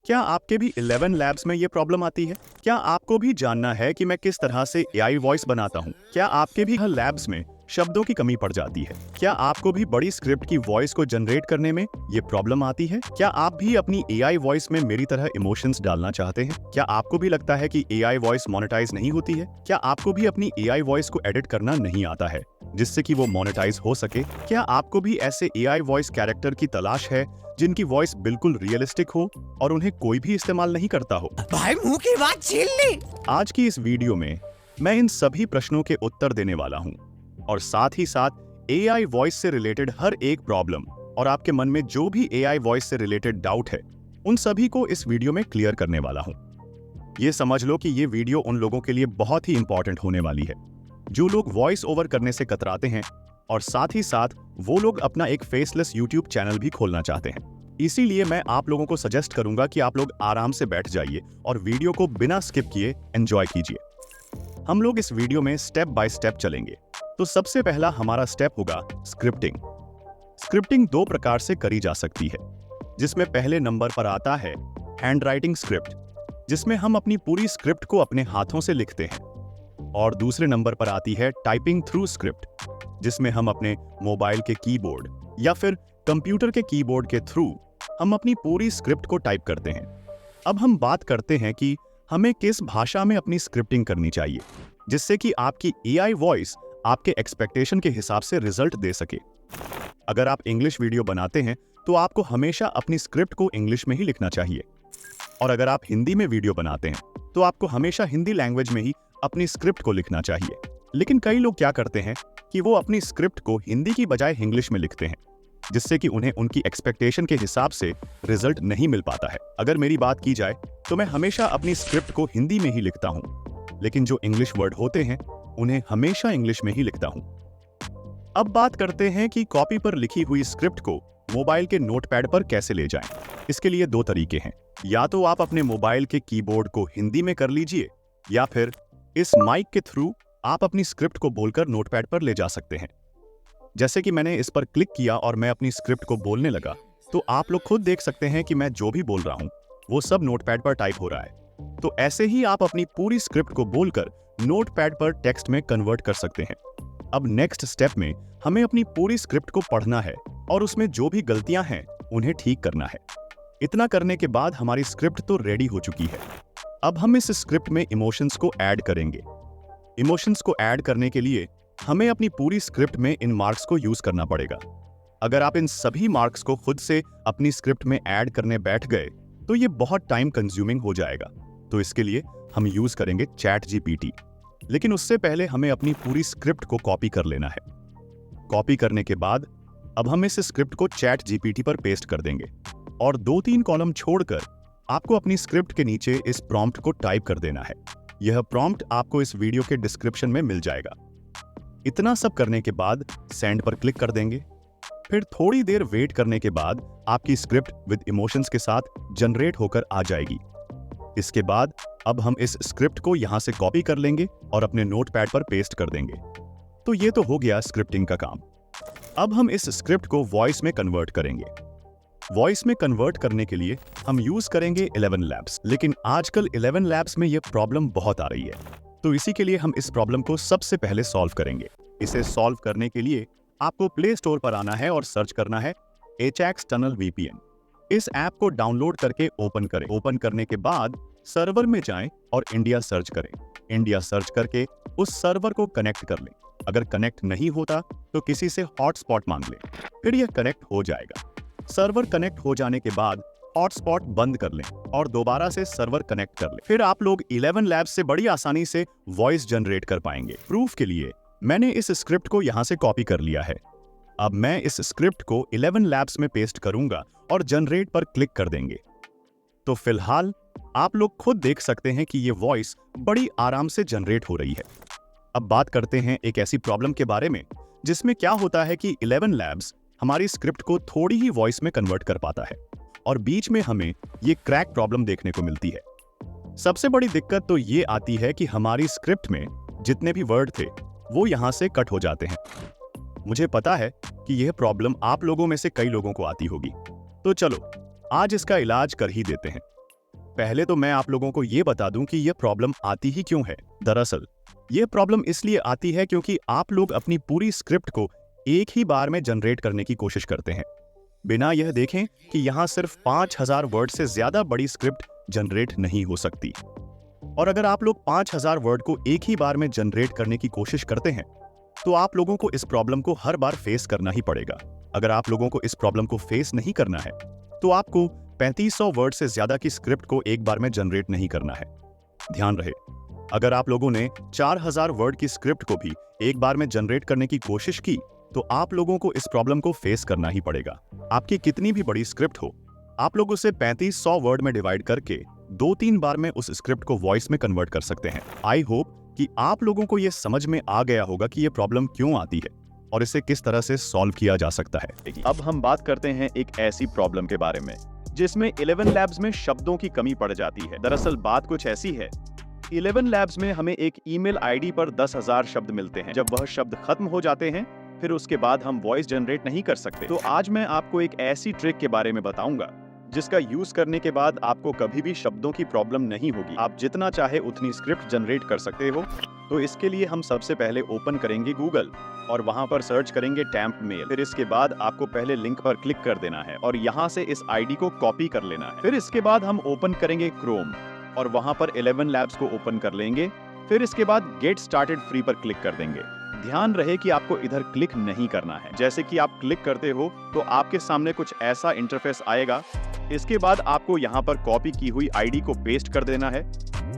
क्या आपके भी 11 लैब्स में ये प्रॉब्लम आती है? क्या आपको भी जानना है कि मैं किस तरह से एआई वॉइस बनाता हूँ? क्या आपके भी हर लैब्स में शब्दों की कमी पड़ जाती है? क्या आपको भी बड़ी स्क्रिप्ट की वॉइस को जनरेट करने में ये प्रॉब्लम आती है? क्या आप भी अपनी एआई वॉइस में मेरी तरह इमोशंस डालना चाहते हैं? क्या आपको भी लगता है कि एआई वॉइस मोनेटाइज नहीं होती है? क्या आपको भी अपनी एआई वॉइस को एडिट करना नहीं आता है जिससे कि वो मोनेटाइज हो सके? क्या आपको भी ऐसे एआई वॉइस कैरेक्टर की तलाश है जिनकी वॉइस बिल्कुल रियलिस्टिक हो और उन्हें कोई भी इस्तेमाल नहीं करता हो? भाई मुंह की बात छीन ली। आज की इस वीडियो में मैं इन सभी प्रश्नों के उत्तर देने वाला हूं और साथ ही साथ एआई वॉइस से रिलेटेड हर एक प्रॉब्लम और आपके मन में जो भी एआई वॉइस से रिलेटेड डाउट है उन सभी को इस वीडियो में क्लियर करने वाला हूं। ये समझ लो कि ये वीडियो उन लोगों के लिए बहुत ही इंपॉर्टेंट होने वाली है जो लोग वॉइस ओवर करने से कतराते हैं और साथ ही साथ वो लोग अपना एक फेसलेस यूट्यूब चैनल भी खोलना चाहते हैं। इसीलिए मैं आप लोगों को सजेस्ट करूंगा कि आप लोग आराम से बैठ जाइए और वीडियो को बिना स्किप किए एंजॉय कीजिए। हम लोग इस वीडियो में स्टेप बाय स्टेप चलेंगे। तो सबसे पहला हमारा स्टेप होगा स्क्रिप्टिंग। स्क्रिप्टिंग दो प्रकार से करी जा सकती है, जिसमें पहले नंबर पर आता है हैंड राइटिंग स्क्रिप्ट, जिसमें हम अपनी पूरी स्क्रिप्ट को अपने हाथों से लिखते हैं, और दूसरे नंबर पर आती है टाइपिंग थ्रू स्क्रिप्ट, जिसमें हम अपने मोबाइल के कीबोर्ड या फिर कंप्यूटर के कीबोर्ड के थ्रू हम अपनी पूरी स्क्रिप्ट को टाइप करते हैं। अब हम बात करते हैं कि हमें किस भाषा में अपनी स्क्रिप्टिंग करनी चाहिए जिससे कि आपकी एआई वॉइस आपके एक्सपेक्टेशन के हिसाब से रिजल्ट दे सके। अगर आप इंग्लिश वीडियो बनाते हैं तो आपको हमेशा अपनी स्क्रिप्ट को इंग्लिश में ही लिखना चाहिए, और अगर आप हिंदी में वीडियो बनाते हैं तो आपको हमेशा हिंदी लैंग्वेज में ही अपनी स्क्रिप्ट को लिखना चाहिए। लेकिन कई लोग क्या करते हैं कि वो अपनी स्क्रिप्ट को हिंदी की बजाय इंग्लिश में लिखते हैं, जिससे कि उन्हें उनकी एक्सपेक्टेशन के हिसाब से रिजल्ट नहीं मिल पाता है। अगर मेरी बात की जाए तो मैं हमेशा अपनी स्क्रिप्ट को हिंदी में ही लिखता हूं, लेकिन जो इंग्लिश वर्ड होते हैं उन्हें हमेशा इंग्लिश में ही लिखता हूं। अब बात करते हैं कि कॉपी पर लिखी हुई स्क्रिप्ट को मोबाइल के नोटपैड पर कैसे ले जाएं। इसके लिए दो तरीके हैं, या तो आप अपने मोबाइल के कीबोर्ड को हिंदी में कर लीजिए, या फिर इस माइक के थ्रू आप अपनी स्क्रिप्ट को बोलकर नोटपैड पर ले जा सकते हैं। जैसे कि मैंने इस पर क्लिक किया और मैं अपनी स्क्रिप्ट को बोलने लगा, तो आप लोग खुद देख सकते हैं कि मैं जो भी बोल रहा हूं वो सब नोटपैड पर टाइप हो रहा है। तो ऐसे ही आप अपनी पूरी स्क्रिप्ट को बोलकर नोटपैड पर टेक्स्ट में कन्वर्ट कर सकते हैं। अब नेक्स्ट स्टेप में हमें अपनी पूरी स्क्रिप्ट को पढ़ना है और उसमें जो भी गलतियां हैं उन्हें ठीक करना है। इतना करने के बाद हमारी स्क्रिप्ट तो रेडी हो चुकी है। अब हम इस स्क्रिप्ट में इमोशंस को ऐड करेंगे। इमोशंस को ऐड करने के लिए हमें अपनी पूरी स्क्रिप्ट में इन मार्क्स को यूज करना पड़ेगा। अगर आप इन सभी मार्क्स को खुद से अपनी स्क्रिप्ट में ऐड करने बैठ गए तो ये बहुत टाइम कंज्यूमिंग हो जाएगा। तो इसके लिए हम यूज करेंगे चैट जीपीटी। लेकिन उससे पहले हमें अपनी पूरी स्क्रिप्ट को कॉपी कर लेना है। कॉपी करने के बाद अब हम इस स्क्रिप्ट को चैट जीपीटी पर पेस्ट कर देंगे, और 2-3 कॉलम छोड़कर आपको अपनी स्क्रिप्ट के नीचे इस प्रॉम्प्ट को टाइप कर देना है। यह प्रॉम्प्ट आपको इस वीडियो के डिस्क्रिप्शन में मिल जाएगा। इतना सब करने के बाद सेंड पर क्लिक कर देंगे। फिर थोड़ी देर वेट करने के बाद आपकी स्क्रिप्ट विद इमोशंस के साथ जनरेट होकर आ जाएगी। इसके बाद अब हम इस स्क्रिप्ट को यहां से कॉपी कर लेंगे और अपने नोटपैड पर पेस्ट कर देंगे। तो ये तो हो गया स्क्रिप्टिंग का काम। अब हम इस स्क्रिप्ट को वॉइस में कन्वर्ट करेंगे। वॉइस में कन्वर्ट करने के लिए हम यूज करेंगे 11 लैब्स, लेकिन आजकल 11 लैब्स में यह प्रॉब्लम बहुत आ रही है। तो इसी के लिए हम इस प्रॉब्लम को सबसे पहले सॉल्व करेंगे। इसे सॉल्व करने के लिए आपको प्ले स्टोर पर आना है और सर्च करना है एचएक्स टनल वीपीएन। इस ऐप को डाउनलोड करके ओपन करें। ओपन करने के बाद सर्वर में जाएं और इंडिया सर्च करें। इंडिया सर्च करके उस सर्वर को कनेक्ट कर लें। अगर कनेक्ट नहीं होता तो किसी से हॉटस्पॉट मांग लें, फिर यह कनेक्ट हो जाएगा। सर्वर कनेक्ट हो जाने के बाद हॉटस्पॉट बंद कर लें और दोबारा से सर्वर कनेक्ट कर लें। फिर आप लोग 11 लैब्स से बड़ी आसानी से वॉइस जनरेट कर पाएंगे। प्रूफ के लिए मैंने इस स्क्रिप्ट को यहां से कॉपी कर लिया है। अब मैं इस स्क्रिप्ट को 11 लैब्स में पेस्ट करूंगा और जनरेट पर क्लिक कर देंगे। तो फिलहाल आप लोग खुद देख सकते हैं कि ये वॉइस बड़ी आराम से जनरेट हो रही है। अब बात करते हैं एक ऐसी प्रॉब्लम के बारे में जिसमें क्या होता है कि 11 लैब्स हमारी स्क्रिप्ट को थोड़ी ही वॉइस में कन्वर्ट कर पाता है और बीच में हमें ये क्रैक प्रॉब्लम देखने को मिलती है। सबसे बड़ी दिक्कत तो ये आती है कि हमारी स्क्रिप्ट में जितने भी वर्ड थे वो यहां से कट हो जाते हैं। मुझे पता है कि यह प्रॉब्लम आप लोगों में से कई लोगों को आती होगी, तो चलो आज इसका इलाज कर ही देते हैं। पहले तो मैं आप लोगों को ये बता दूं कि ये प्रॉब्लम आती ही क्यों है। दरअसल ये प्रॉब्लम इसलिए आती है क्योंकि आप लोग अपनी पूरी स्क्रिप्ट को एक ही बार में जनरेट करने की कोशिश करते हैं, बिना यह देखें कि यहाँ सिर्फ 5000 वर्ड से ज्यादा बड़ी स्क्रिप्ट जनरेट नहीं हो सकती। और अगर आप लोग 5000 वर्ड को एक ही बार में जनरेट करने की कोशिश करते हैं तो आप लोगों को इस प्रॉब्लम को हर बार फेस करना ही पड़ेगा। अगर आप लोगों को इस प्रॉब्लम को फेस नहीं करना है तो आपको 3500 वर्ड से ज्यादा की स्क्रिप्ट को एक बार में जनरेट नहीं करना है। ध्यान रहे, अगर आप लोगों ने 4000 वर्ड की स्क्रिप्ट को भी एक बार में जनरेट करने की कोशिश की तो आप लोगों को इस प्रॉब्लम को फेस करना ही पड़ेगा। आपकी कितनी भी बड़ी स्क्रिप्ट हो, आप लोग उसे 3500 वर्ड में डिवाइड करके 2-3 बार में उस स्क्रिप्ट को वॉइस में कन्वर्ट कर सकते हैं। आई होप कि आप लोगों को यह समझ में आ गया होगा कि यह प्रॉब्लम क्यों आती है और इसे किस तरह से सॉल्व किया जा सकता है। अब हम बात करते हैं एक ऐसी प्रॉब्लम के बारे में जिसमें 11 लैब्स में शब्दों की कमी पड़ जाती है। दरअसल बात कुछ ऐसी है, 11 लैब्स में हमें एक ईमेल आईडी पर 10,000 शब्द मिलते हैं। जब वह शब्द खत्म हो जाते हैं फिर उसके बाद हम वॉइस जनरेट नहीं कर सकते। तो आज मैं आपको एक ऐसी ट्रिक के बारे में बताऊंगा जिसका यूज करने के बाद आपको कभी भी शब्दों की प्रॉब्लम नहीं होगी। आप जितना चाहे उतनी स्क्रिप्ट जनरेट कर सकते हो। तो इसके लिए हम सबसे पहले ओपन करेंगे गूगल और वहां पर सर्च करेंगे टैम्प मेल। फिर इसके बाद आपको पहले लिंक पर क्लिक कर देना है और यहां से इस आईडी को कॉपी कर लेना है। फिर इसके बाद हम ओपन करेंगे क्रोम और वहां पर 11 लैब्स को ओपन कर लेंगे। फिर इसके बाद गेट स्टार्टेड फ्री पर क्लिक कर देंगे। ध्यान रहे कि आपको इधर क्लिक नहीं करना है। जैसे कि आप क्लिक करते हो तो आपके सामने कुछ ऐसा इंटरफेस आएगा। इसके बाद आपको यहाँ पर कॉपी की हुई आईडी को पेस्ट कर देना है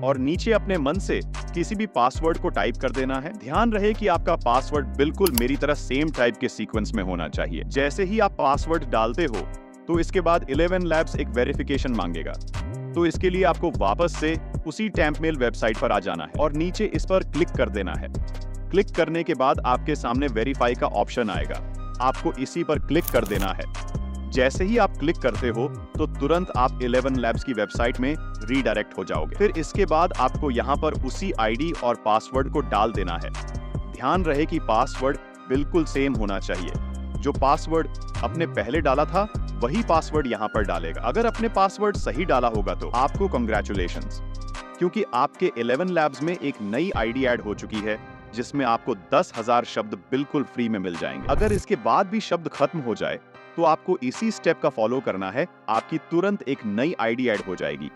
और नीचे अपने मन से किसी भी पासवर्ड को टाइप कर देना है। ध्यान रहे कि आपका पासवर्ड बिल्कुल मेरी तरह सेम टाइप के सीक्वेंस में होना चाहिए। जैसे ही आप पासवर्ड डालते हो तो इसके बाद 11 लैब्स एक वेरिफिकेशन मांगेगा। तो इसके लिए आपको वापस से उसी टैम्प मेल वेबसाइट पर आ जाना है और नीचे इस पर क्लिक कर देना है। क्लिक करने के बाद आपके सामने वेरीफाई का ऑप्शन आएगा, आपको इसी पर क्लिक कर देना है। जैसे ही आप क्लिक करते हो तो तुरंत आप 11 लैब्स की वेबसाइट में रीडायरेक्ट हो जाओगे। फिर इसके बाद आपको यहाँ पर उसी आईडी और पासवर्ड को डाल देना है। ध्यान रहे कि पासवर्ड बिल्कुल सेम होना चाहिए। जो पासवर्ड आपने पहले डाला था वही पासवर्ड यहाँ पर डालेगा। अगर अपने पासवर्ड सही डाला होगा तो आपको कांग्रेचुलेशंस, क्योंकि आपके 11 लैब्स में एक नई आईडी ऐड हो चुकी है जिसमें आपको 10,000 शब्द बिल्कुल फ्री में मिल जाएंगे। अगर इसके बाद भी शब्द खत्म हो जाए तो आपको इसी स्टेप का फॉलो करना है। आपकी तुरंत एक नई आईडी ऐड हो जाएगी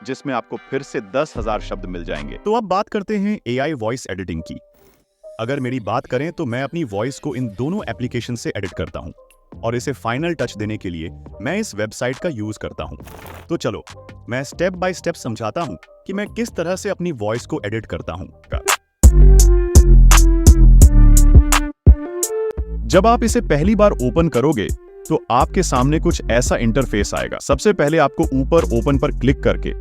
जिसमें आपको फिर से 10,000 शब्द मिल जाएंगे। तो अब बात करते हैं एआई वॉइस एडिटिंग की। अगर मेरी बात करें तो मैं अपनी वॉइस को इन दोनों एप्लीकेशन से एडिट करता हूं और इसे फाइनल टच देने के लिए मैं इस वेबसाइट का यूज करता हूं। तो चलो मैं स्टेप बाय स्टेप समझाता हूं कि मैं किस तरह से अपनी वॉइस को एडिट करता हूं। जब आप इसे पहली बार ओपन करोगे तो आपके सामने कुछ ऐसा इंटरफेस आएगा। सबसे पहले आपको ऊपर ओपन पर क्लिक करके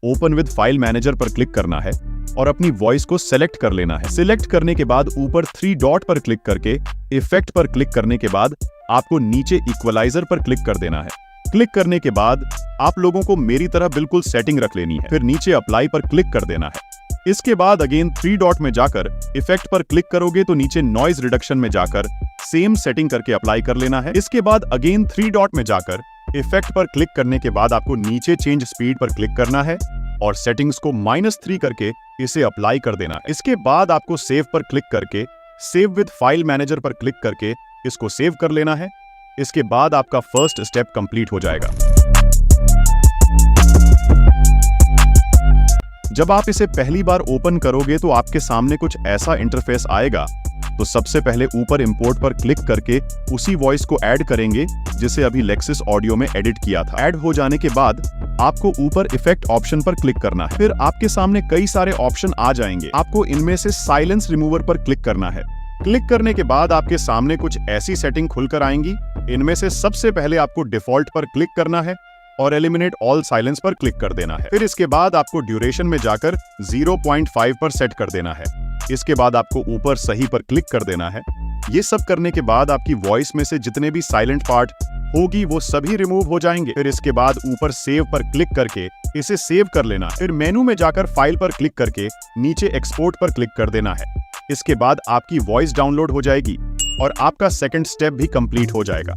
ओपन विद फाइल मैनेजर पर क्लिक करना है और अपनी वॉइस को सेलेक्ट कर लेना है। सिलेक्ट करने के बाद ऊपर 3 डॉट पर क्लिक करके इफेक्ट पर क्लिक करने के बाद आपको नीचे इक्वलाइजर पर क्लिक कर देना है। क्लिक करने के बाद आप लोगों को मेरी तरह बिल्कुल सेटिंग रख लेनी है। फिर नीचे अप्लाई पर क्लिक कर देना है। इसके बाद अगेन 3 डॉट में जाकर इफेक्ट पर क्लिक करोगे तो नीचे नॉइज रिडक्शन में जाकर सेम सेटिंग करके अप्लाई कर लेना है। इसके बाद अगेन 3 डॉट में जाकर इफेक्ट पर क्लिक करने के बाद आपको नीचे चेंज स्पीड पर क्लिक करना है और सेटिंग्स को -3 करके इसे अप्लाई कर देना है। इसके बाद आपको सेव पर क्लिक करके सेव विद फाइल मैनेजर पर क्लिक करके इसको सेव कर लेना है। इसके बाद आपका फर्स्ट स्टेप कंप्लीट हो जाएगा। जब आप इसे पहली बार ओपन करोगे तो आपके सामने कुछ ऐसा इंटरफेस आएगा। तो सबसे पहले ऊपर इंपोर्ट पर क्लिक करके उसी वॉइस को ऐड करेंगे जिसे अभी लेक्सिस ऑडियो में एडिट किया था। ऐड हो जाने के बाद आपको ऊपर इफेक्ट ऑप्शन पर क्लिक करना है। फिर आपके सामने कई सारे ऑप्शन आ जाएंगे। आपको इनमें से साइलेंस रिमूवर पर क्लिक करना है। क्लिक करने के बाद आपके सामने कुछ ऐसी सेटिंग खुलकर आएंगी। इनमें से सबसे पहले आपको डिफॉल्ट पर क्लिक करना है और एलिमिनेट ऑल साइलेंस पर क्लिक कर देना है। फिर इसके बाद आपको ड्यूरेशन में जाकर 0.5 पर सेट कर देना है। इसके बाद आपको ऊपर सही पर क्लिक कर देना है। ये सब करने के बाद आपकी वॉइस में से जितने भी साइलेंट पार्ट होगी वो सभी रिमूव हो जाएंगे। फिर इसके बाद ऊपर सेव पर क्लिक करके इसे सेव कर लेना। फिर मेनू में जाकर फाइल पर क्लिक करके नीचे एक्सपोर्ट पर क्लिक कर देना है। इसके बाद आपकी वॉइस डाउनलोड हो जाएगी और आपका सेकंड स्टेप भी कंप्लीट हो जाएगा।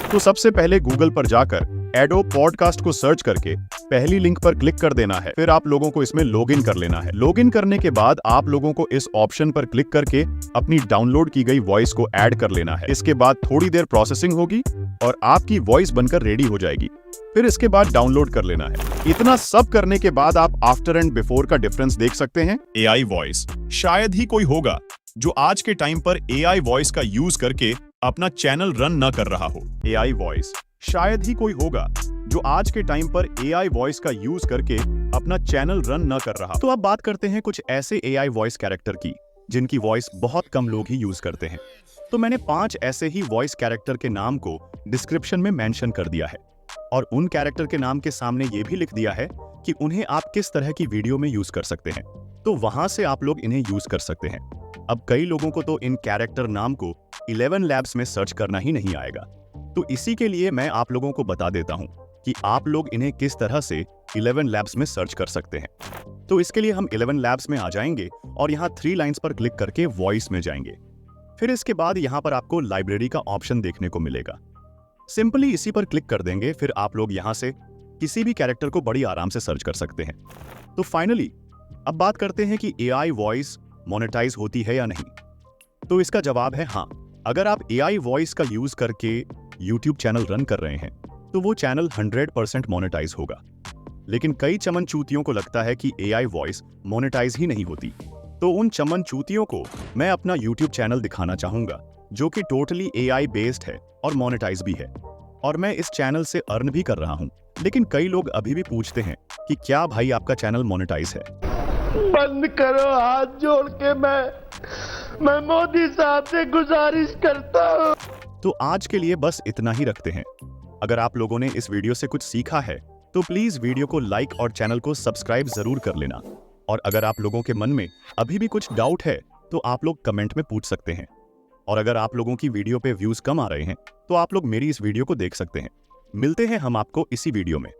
तो सबसे पहले गूगल पर जाकर एडोब पॉडकास्ट को सर्च करके पहली लिंक पर क्लिक कर देना है। फिर आप लोगों को इसमें लॉगिन कर लेना है। लॉगिन करने के बाद आप लोगों को इस ऑप्शन पर क्लिक करके अपनी डाउनलोड की गई वॉइस को ऐड कर लेना है। इसके बाद थोड़ी देर प्रोसेसिंग होगी और आपकी वॉइस बनकर रेडी हो जाएगी। फिर इसके बाद डाउनलोड कर लेना है। इतना सब करने के बाद आप आफ्टर एंड बिफोर का डिफरेंस देख सकते हैं। एआई वॉइस शायद ही कोई होगा जो आज के टाइम पर एआई वॉइस का यूज करके अपना चैनल रन न कर रहा हो। एआई वॉइस शायद ही कोई होगा जो आज के टाइम पर एआई वॉइस का यूज करके अपना चैनल रन न कर रहा। तो अब बात करते हैं कुछ ऐसे एआई वॉइस कैरेक्टर की जिनकी वॉइस बहुत कम लोग ही यूज करते हैं। तो मैंने 5 ऐसे ही वॉइस कैरेक्टर के नाम को डिस्क्रिप्शन में मेंशन कर दिया है और उन कैरेक्टर के नाम के सामने ये भी लिख दिया है कि उन्हें आप किस तरह की वीडियो में यूज कर सकते हैं। तो वहां से आप लोग इन्हें यूज कर सकते हैं। अब कई लोगों को तो इन कैरेक्टर नाम को 11 लैब्स में सर्च करना ही नहीं आएगा, तो इसी के लिए मैं आप लोगों को बता देता हूं कि आप लोग इन्हें किस तरह से 11 लैब्स में सर्च कर सकते हैं। तो इसके लिए हम 11 लैब्स में आ जाएंगे और यहाँ 3 लाइंस पर क्लिक करके वॉइस में जाएंगे। फिर इसके बाद यहाँ पर आपको लाइब्रेरी का ऑप्शन देखने को मिलेगा। सिंपली इसी पर क्लिक कर देंगे। फिर आप लोग यहाँ से किसी भी कैरेक्टर को बड़ी आराम से सर्च कर सकते हैं। तो फाइनली अब बात करते हैं कि एआई वॉइस मोनेटाइज होती है या नहीं। तो इसका जवाब है हाँ। अगर आप एआई वॉइस का यूज करके यूट्यूब चैनल रन कर रहे हैं तो वो चैनल 100% मोनेटाइज होगा। लेकिन कई चमन चूतियों को लगता है कि एआई वॉइस मोनेटाइज ही नहीं होती। तो उन चमन चूतियों को मैं अपना यूट्यूब चैनल दिखाना चाहूंगा जो कि टोटली एआई बेस्ड है और मोनेटाइज भी है, और मैं इस चैनल से अर्न भी कर रहा हूं। लेकिन कई लोग अभी भी पूछते हैं कि क्या भाई आपका चैनल मोनेटाइज है। बंद करो, हाथ जोड़ के मैं मोदी साहब से गुजारिश करता हूँ। तो आज के लिए बस इतना ही रखते हैं। अगर आप लोगों ने इस वीडियो से कुछ सीखा है तो प्लीज वीडियो को लाइक और चैनल को सब्सक्राइब जरूर कर लेना। और अगर आप लोगों के मन में अभी भी कुछ डाउट है तो आप लोग कमेंट में पूछ सकते हैं। और अगर आप लोगों की वीडियो पे व्यूज कम आ रहे हैं तो आप लोग मेरी इस वीडियो को देख सकते हैं। मिलते हैं हम आपको इसी वीडियो में।